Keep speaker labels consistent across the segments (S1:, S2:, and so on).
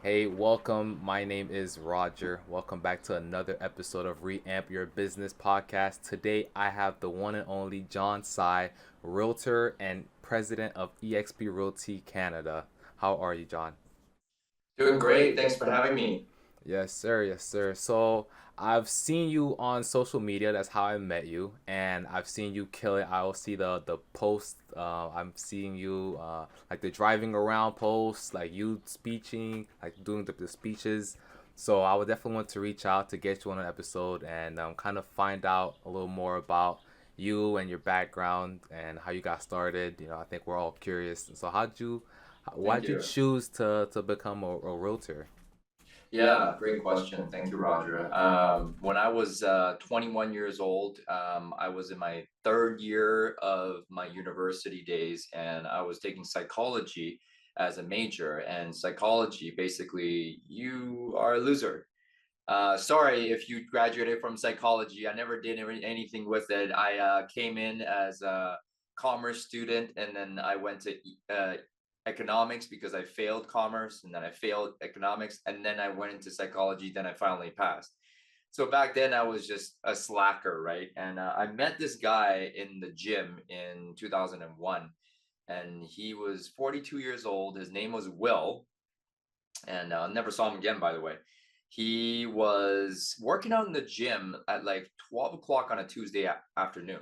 S1: Hey, welcome. My name is Roger. Welcome back to another episode of Reamp Your Business podcast. Today, I have the one and only John Tsai, Realtor and President of eXp Realty Canada. How are you, John?
S2: Doing great. Thanks for having me.
S1: Yes, sir. Yes, sir. So I've seen you on social media. That's how I met you, and I've seen you kill it. I'll see the post. I'm seeing you like the driving around posts, like you speaking, like doing the speeches. So I would definitely want to reach out to get you on an episode and kind of find out a little more about you and your background and how you got started. I think we're all curious. So
S2: Thank
S1: why'd you
S2: you.
S1: choose to become a realtor?
S2: Yeah, great question. Thank you, Roger. When I was 21 years old, I was in my third year of my university days, and I was taking psychology as a major. And psychology, basically, you are a loser. Sorry if you graduated from psychology. I never did anything with it. I came in as a commerce student, and then I went to economics because I failed commerce, and then I failed economics, and then I went into psychology. Then I finally passed. So back then I was just a slacker, right? And I met this guy in the gym in 2001, and he was 42 years old. His name was Will, and never saw him again, by the way. He was working out in the gym at like 12 o'clock on a Tuesday afternoon.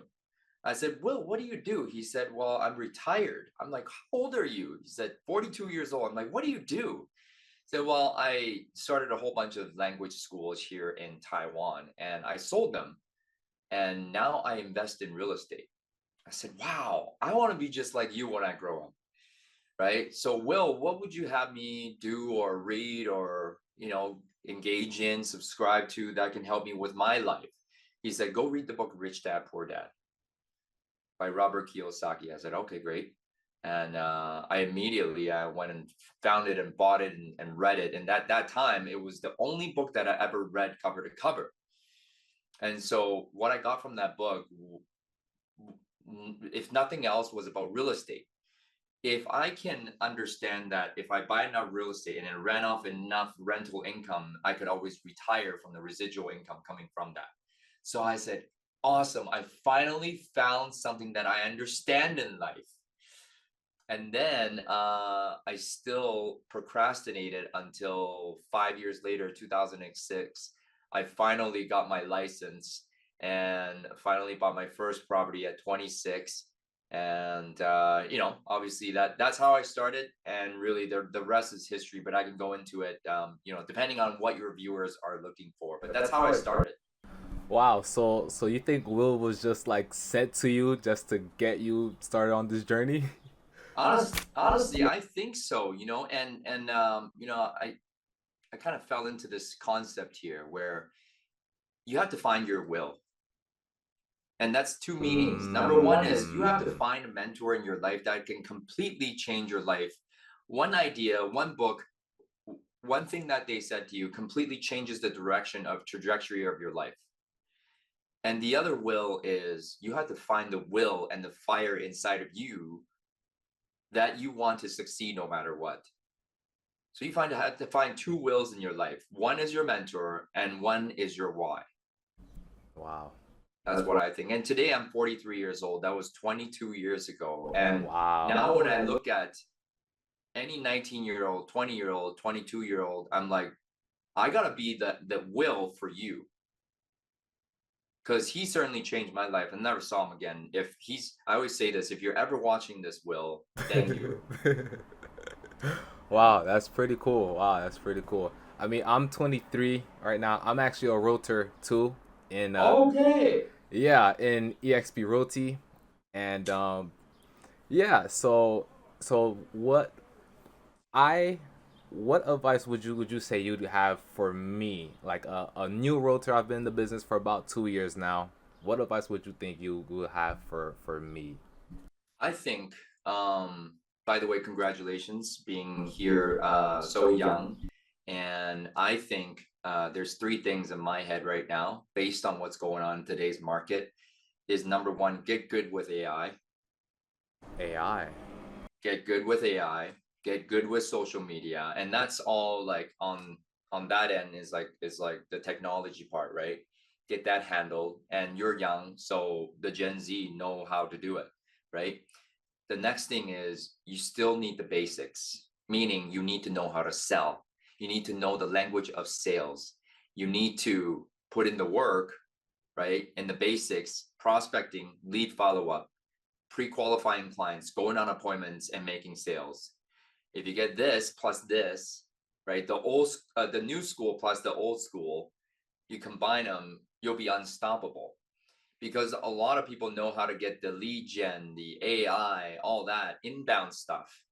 S2: I said, Will, what do you do? He said, Well, I'm retired. I'm like, How old are you? He said, 42 years old. I'm like, What do you do? He said, Well, I started a whole bunch of language schools here in Taiwan and I sold them. And now I invest in real estate. I said, Wow, I want to be just like you when I grow up, right? So, Will, what would you have me do or read or, engage in, subscribe to that can help me with my life? He said, Go read the book Rich Dad, Poor Dad by Robert Kiyosaki. I said, Okay, great. And I went and found it and bought it and read it. And that time, it was the only book that I ever read cover to cover. And so, what I got from that book, if nothing else, was about real estate. If I can understand that if I buy enough real estate and it ran off enough rental income, I could always retire from the residual income coming from that. So I said, awesome. I finally found something that I understand in life. And then I still procrastinated until 5 years later, 2006. I finally got my license and finally bought my first property at 26. And obviously that's how I started. And really, the rest is history. But I can go into it, depending on what your viewers are looking for. But that's how I started.
S1: Wow, so you think Will was just like sent to you just to get you started on this journey?
S2: Honestly, I think so. I kind of fell into this concept here where you have to find your will. And that's two meanings. Number one is you have to find a mentor in your life that can completely change your life. One idea, one book, one thing that they said to you completely changes the direction of trajectory of your life. And the other will is you have to find the will and the fire inside of you that you want to succeed no matter what. So you have to find two wills in your life. One is your mentor and one is your why.
S1: Wow.
S2: That's what I think. And today I'm 43 years old. That was 22 years ago. And
S1: Wow.
S2: now when I look at any 19-year-old, 20-year-old, 22-year-old, I'm like, I gotta be the will for you. Because he certainly changed my life and never saw him again. I always say this, if you're ever watching this, Will, thank you.
S1: Wow, that's pretty cool. Wow, that's pretty cool. I mean, I'm 23 right now. I'm actually a realtor too in
S2: Okay.
S1: yeah, in EXP Realty. And yeah, so I what advice would you say you'd have for me, like a new realtor? I've been in the business for about 2 years now. What advice would you think you would have for me?
S2: I think, by the way, congratulations being here so young. And I think there's three things in my head right now, based on what's going on in today's market. Is number one, get good with AI.
S1: AI.
S2: Get good with AI. get good with social media, and that's all like on that end is like the technology part, right? Get that handled, and you're young, so the Gen Z know how to do it, right? The next thing is you still need the basics, meaning you need to know how to sell. You need to know the language of sales. You need to put in the work, right? In the basics, prospecting, lead follow up, pre qualifying clients, going on appointments, and making sales. If you get this plus this, right? The new school plus the old school, you combine them, you'll be unstoppable because a lot of people know how to get the lead gen, the AI, all that inbound stuff.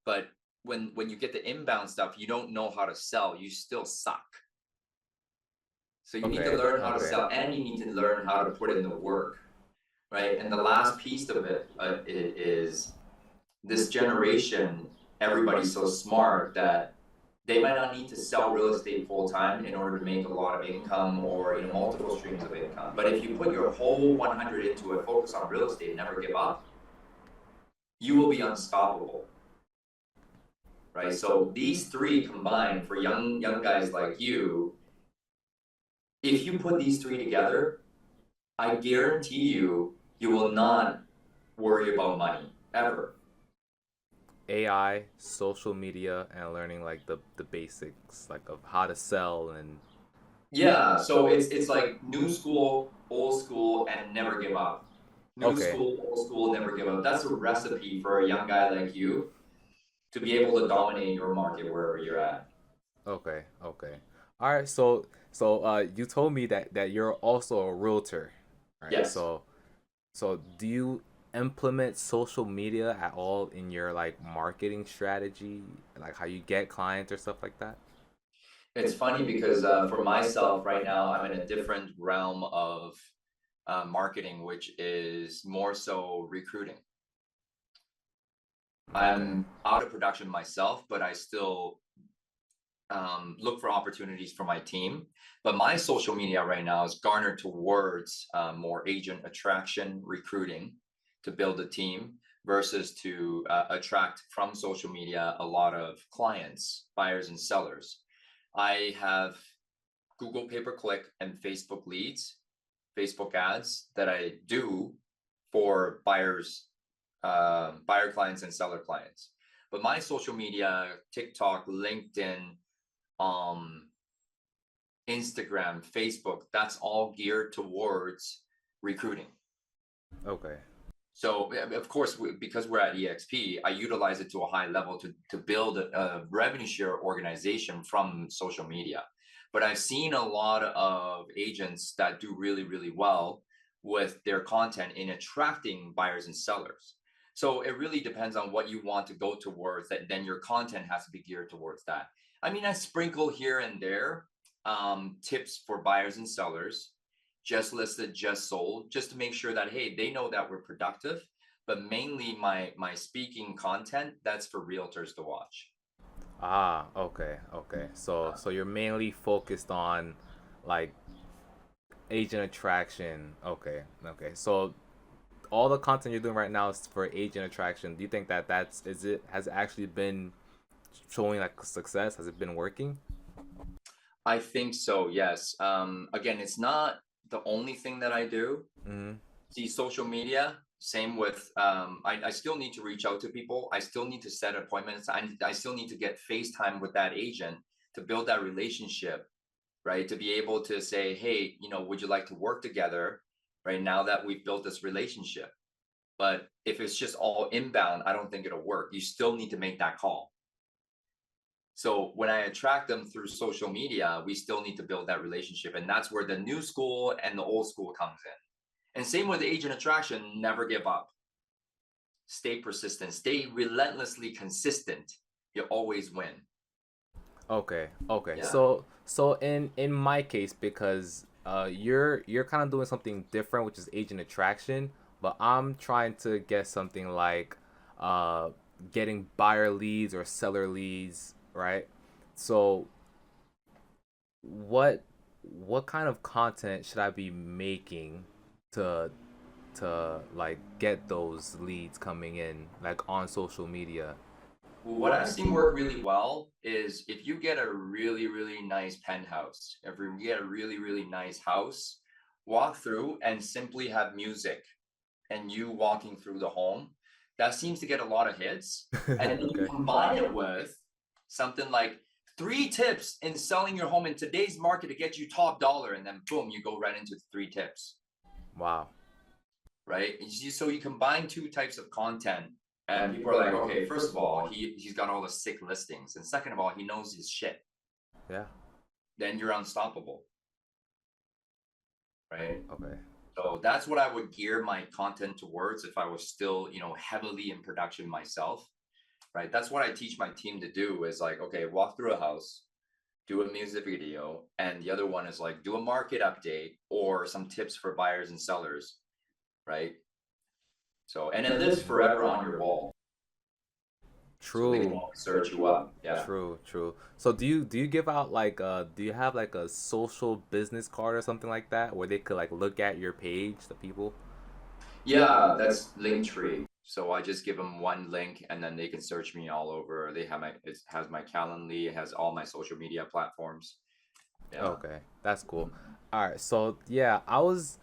S2: But when you get the inbound stuff, you don't know how to sell. You still suck. So you need to
S1: Okay,
S2: learn how to
S1: okay,
S2: sell, and you need to learn how to put in the work, right? And the last piece of it is this generation. Everybody's so smart that they might not need to sell real estate full time in order to make a lot of income or multiple streams of income. But if you put your whole 100 into it, focus on real estate, and never give up, you will be unstoppable, right? So these three combined for young guys like you, if you put these three together, I guarantee you, you will not worry about money ever.
S1: AI, social media, and learning like the basics like of how to sell and
S2: Yeah, so it's like new school, old school, and never give up. New
S1: okay,
S2: school, old school, never give up. That's a recipe for a young guy like you to be able to dominate your market wherever you're at.
S1: okay, okay. All right, so you told me that you're also a realtor. All right,
S2: Yes.
S1: so do you implement social media at all in your like marketing strategy, like how you get clients or stuff like that?
S2: It's funny because for myself right now, I'm in a different realm of marketing, which is more so recruiting.
S1: Okay.
S2: I'm out of production myself, but I still look for opportunities for my team. But my social media right now is garnered towards more agent attraction, recruiting to build a team versus to attract from social media a lot of clients, buyers, and sellers. I have Google pay per click and Facebook leads, Facebook ads that I do for buyers, buyer clients, and seller clients. But my social media, TikTok, LinkedIn, um, Instagram, Facebook, that's all geared towards recruiting.
S1: Okay.
S2: So of course, because we're at EXP, I utilize it to a high level to build a revenue share organization from social media. But I've seen a lot of agents that do really, really well with their content in attracting buyers and sellers. So it really depends on what you want to go towards. That then your content has to be geared towards that. I mean, I sprinkle here and there tips for buyers and sellers, just listed, just sold, just to make sure that hey, they know that we're productive. But mainly my speaking content, that's for realtors to watch.
S1: Ah, okay, okay. So you're mainly focused on like agent attraction. Okay, okay. So all the content you're doing right now is for agent attraction. Do you think that that's is it has it actually been showing like success? Has it been working?
S2: I think so, yes. Again, it's not the only thing that I do.
S1: Mm-hmm.
S2: See, social media, same with I still need to reach out to people. I still need to set appointments. I still need to get FaceTime with that agent to build that relationship, right? To be able to say, hey, would you like to work together, right? Now that we've built this relationship. But if it's just all inbound, I don't think it'll work. You still need to make that call. So when I attract them through social media, we still need to build that relationship. And that's where the new school and the old school comes in. And same with agent attraction, never give up. Stay persistent, stay relentlessly consistent. You always win.
S1: Okay, okay.
S2: Yeah.
S1: So in my case, because you're kind of doing something different, which is agent attraction, but I'm trying to get something like uh getting buyer leads or seller leads, right? So what what kind of content should I be making to like get those leads coming in like on social media?
S2: What I've seen work really well is if you get a really, really nice penthouse, if you get a really, really nice house, walk through and simply have music and you walking through the home, that seems to get a lot of hits. And then you
S1: Okay.
S2: combine it with something like 3 tips in selling your home in today's market to get you top dollar, and then boom, you go right into the 3 tips,
S1: Wow.
S2: right? So you combine 2 types of content, and people are like, okay, first of all, he's got all the sick listings, and second of all, he knows his shit.
S1: Yeah.
S2: Then you're unstoppable, right?
S1: Okay.
S2: So that's what I would gear my content towards if I was still, heavily in production myself, right? That's what I teach my team to do is like, okay, walk through a house, do a music video, and the other one is like do a market update or some tips for buyers and sellers, right? So, and it lives forever on your wall, so they can
S1: True.
S2: always search you up. Yeah.
S1: True, true. So do you give out like do you have like a social business card or something like that where they could like look at your page, the people?
S2: Yeah, that's Linktree. So I just give them one link and then they can search me all over. They have it has my Calendly, it has all my social media platforms. Yeah.
S1: Okay, that's cool. All right, so yeah, I was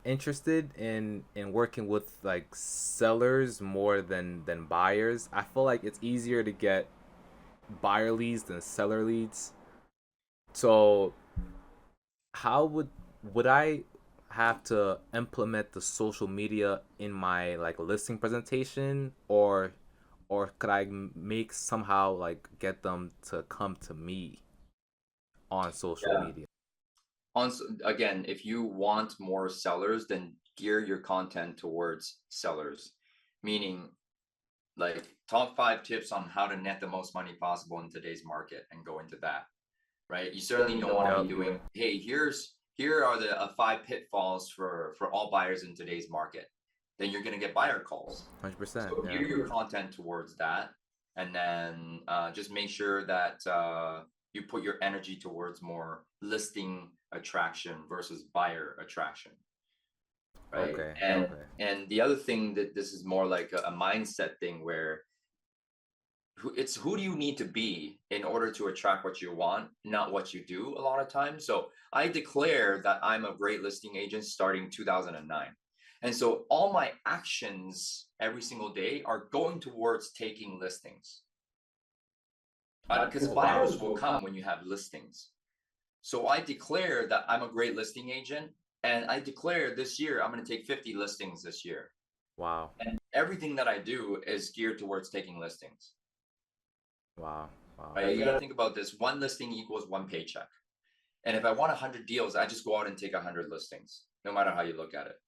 S1: interested in working with like sellers more than buyers. I feel like it's easier to get buyer leads than seller leads. So how would I have to implement the social media in my like listing presentation, or could I make somehow like get them to come to me on social
S2: Yeah.
S1: media?
S2: Again, if you want more sellers, then gear your content towards sellers, meaning like top 5 tips on how to net the most money possible in today's market and go into that, right? You certainly don't want to
S1: Yep,
S2: be doing, hey, here are the 5 pitfalls for all buyers in today's market. Then you're going to get buyer calls.
S1: 100%.
S2: So
S1: Yeah.
S2: gear your content towards that, and then just make sure that you put your energy towards more listing attraction versus buyer attraction, right?
S1: Okay.
S2: And
S1: Okay.
S2: and the other thing that this is more like a mindset thing where who do you need to be in order to attract what you want, not what you do a lot of times. So I declare that I'm a great listing agent starting 2009, and so all my actions every single day are going towards taking listings, because
S1: Oh wow.
S2: buyers will come when you have listings. So I declare that I'm a great listing agent, and I declare this year I'm going to take 50 listings this year,
S1: Wow.
S2: and everything that I do is geared towards taking listings.
S1: Wow. Wow.
S2: Right? You got to think about this. One listing equals one paycheck. And if I want 100 deals, I just go out and take 100 listings, no matter how you look at it.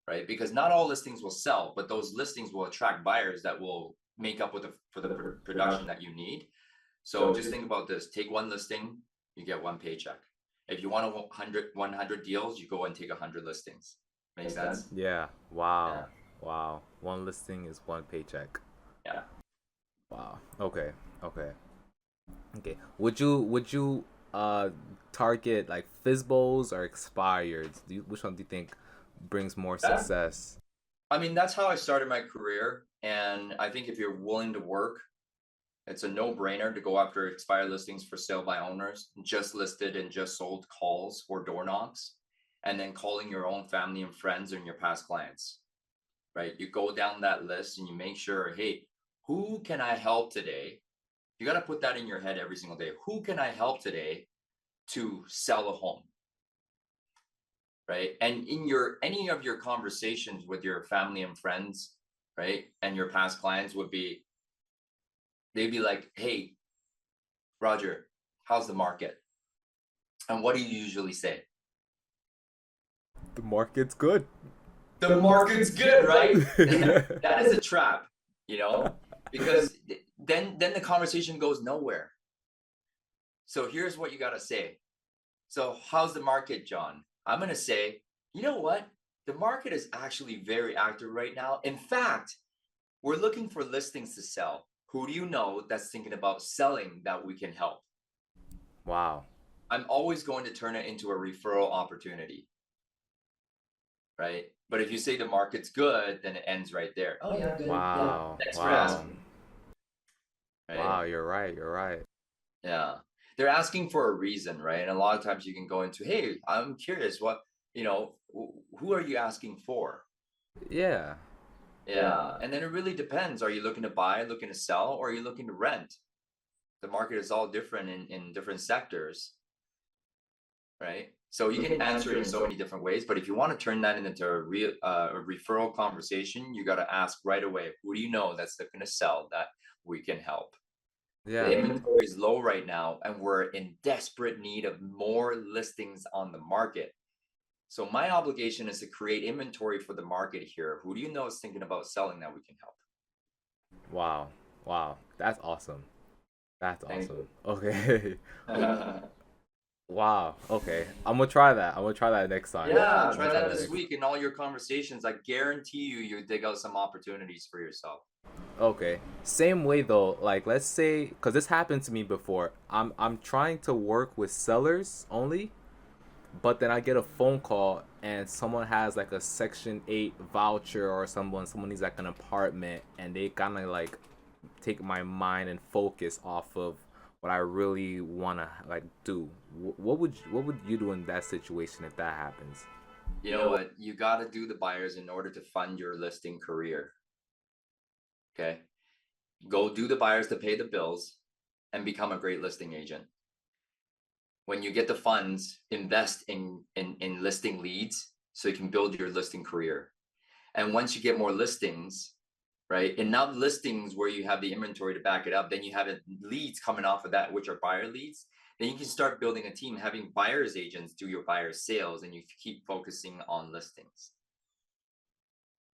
S2: Right? Because not all listings will sell, but those listings will attract buyers that will make up with for the production that you need. So just think about this. Take one listing, you get one paycheck. If you want 100 deals, you go and take 100 listings. Make sense?
S1: Yeah.
S2: Yeah.
S1: Wow. Wow. One listing is one paycheck.
S2: Yeah.
S1: Wow. Okay. Okay. Okay. Would you uh target like Fizbos or expireds? Which one do you think brings more
S2: That,
S1: success?
S2: I mean, that's how I started my career. And I think if you're willing to work, it's a no-brainer to go after expired listings for sale by owners, just listed and just sold calls or door knocks, and then calling your own family and friends and your past clients, right? You go down that list and you make sure, hey, who can I help today? You got to put that in your head every single day. Who can I help today to sell a home, right? And in your any of your conversations with your family and friends, right, and your past clients would be, they'd be like, hey, Roger, how's the market? And what do you usually say?
S1: The market's good.
S2: The market's good, right? That is a trap, you know, because then the conversation goes nowhere. So here's what you got to say. So how's the market, John? I'm going to say, you know what? The market is actually very active right now. In fact, we're looking for listings to sell. Who do you know that's thinking about selling that we can help?
S1: Wow.
S2: I'm always going to turn it into a referral opportunity, right? But if you say the market's good, then it ends right there. Oh yeah, good. Yeah,
S1: Wow.
S2: thanks for
S1: Wow.
S2: asking. right?
S1: Wow, you're right. You're right.
S2: Yeah. They're asking for a reason, right? And a lot of times you can go into, hey, I'm curious, who are you asking for?
S1: Yeah.
S2: Yeah. And then it really depends. Are you looking to buy, looking to sell, or are you looking to rent? The market is all different in different sectors, right? So you can answer it in so many different ways. But if you want to turn that into a referral conversation, you got to ask right away, who do you know that's looking to sell that we can help? The
S1: Yeah.
S2: inventory is low right now, and we're in desperate need of more listings on the market. So my obligation is to create inventory for the market here. Who do you know is thinking about selling that we can help?
S1: Wow. Wow. That's awesome. That's
S2: Thank
S1: awesome.
S2: you.
S1: Okay. Wow. Okay. I'm gonna try that. I'm gonna try that next time.
S2: Yeah,
S1: I'm
S2: try
S1: gonna try
S2: that
S1: that
S2: this
S1: next.
S2: week in all your conversations. I guarantee you dig out some opportunities for yourself.
S1: Okay. Same way though. Like, let's say, cause this happened to me before. I'm trying to work with sellers only, but then I get a phone call and someone has like a Section 8 voucher, or someone needs like an apartment, and they kind of like take my mind and focus off of what I really wanna like do. What would you do in that situation if that happens?
S2: You know what? You got to do the buyers in order to fund your listing career. Okay. Go do the buyers to pay the bills and become a great listing agent. When you get the funds, invest in listing leads so you can build your listing career. And once you get more listings, right? Enough listings where you have the inventory to back it up, then you have leads coming off of that, which are buyer leads. Then you can start building a team, having buyers agents do your buyer sales, and you keep focusing on listings.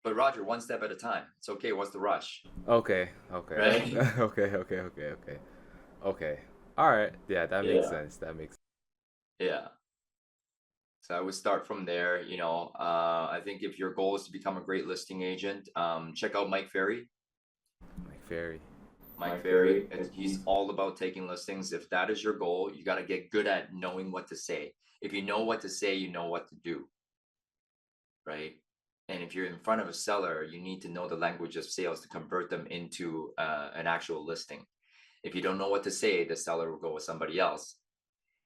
S2: But Roger, one step at a time. It's okay. What's the rush?
S1: Okay, okay,
S2: Right?
S1: okay, okay, okay, okay, okay. All right, yeah, that makes
S2: Yeah.
S1: sense. That makes
S2: Yeah. So I would start from there. I think if your goal is to become a great listing agent, check out Mike Ferry.
S1: like very.
S2: Mike Ferry, he's all about taking listings. If that is your goal, you got to get good at knowing what to say. If you know what to say, you know what to do, right? And if you're in front of a seller, you need to know the language of sales to convert them into an actual listing. If you don't know what to say, the seller will go with somebody else.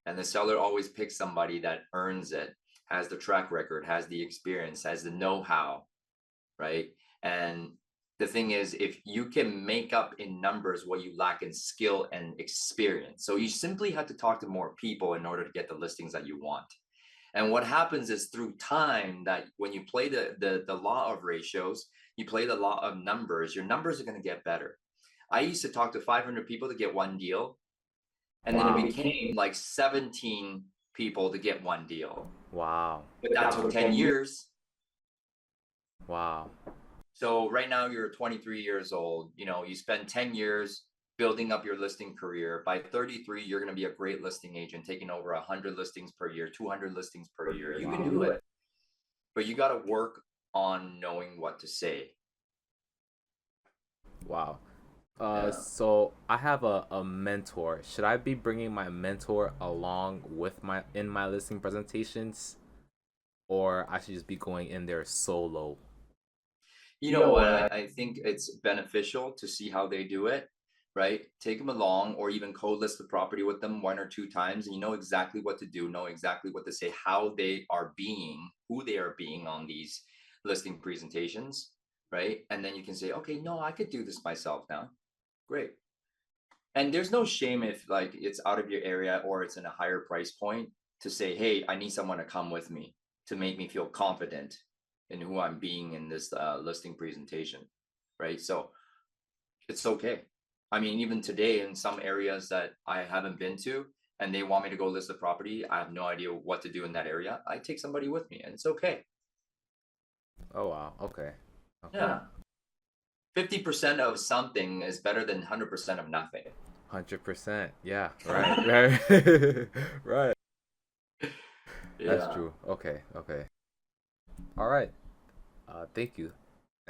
S2: And the seller always picks somebody that earns it, has the track record, has the experience, has the know how, right? And the thing is, if you can make up in numbers what you lack in skill and experience, so you simply have to talk to more people in order to get the listings that you want. And what happens is through time that when you play the law of ratios, you play the law of numbers, your numbers are going to get better. I used to talk to 500 people to get one deal, and then it
S1: Wow,
S2: became like 17 people to get one deal.
S1: wow,
S2: But that took 10 years.
S1: wow,
S2: So right now you're 23 years old. You spend 10 years building up your listing career. By 33, you're going to be a great listing agent, taking over 100 listings per year, 200 listings per year. You can do it, but you got to work on knowing what to say.
S1: wow.
S2: Yeah.
S1: So I have a mentor. Should I be bringing my mentor along with my in my listing presentations, or I should just be going in there solo?
S2: You know what? I think it's beneficial to see how they do it, right? Take them along or even co-list the property with them one or two times, and you know exactly what to do, know exactly what to say, how they are being, who they are being on these listing presentations, right? And then you can say, okay, no, I could do this myself now. Great. And there's no shame if like it's out of your area or it's in a higher price point to say, hey, I need someone to come with me to make me feel confident in who I'm being in this listing presentation, right? So it's okay. I mean, even today in some areas that I haven't been to and they want me to go list the property, I have no idea what to do in that area. I take somebody with me and it's okay.
S1: Oh wow. Okay. Okay.
S2: Yeah. 50% of something is better than 100% of nothing.
S1: 100%. Yeah. Right. Right. Right. That's
S2: Yeah.
S1: true. Okay. Okay. All right. Thank you.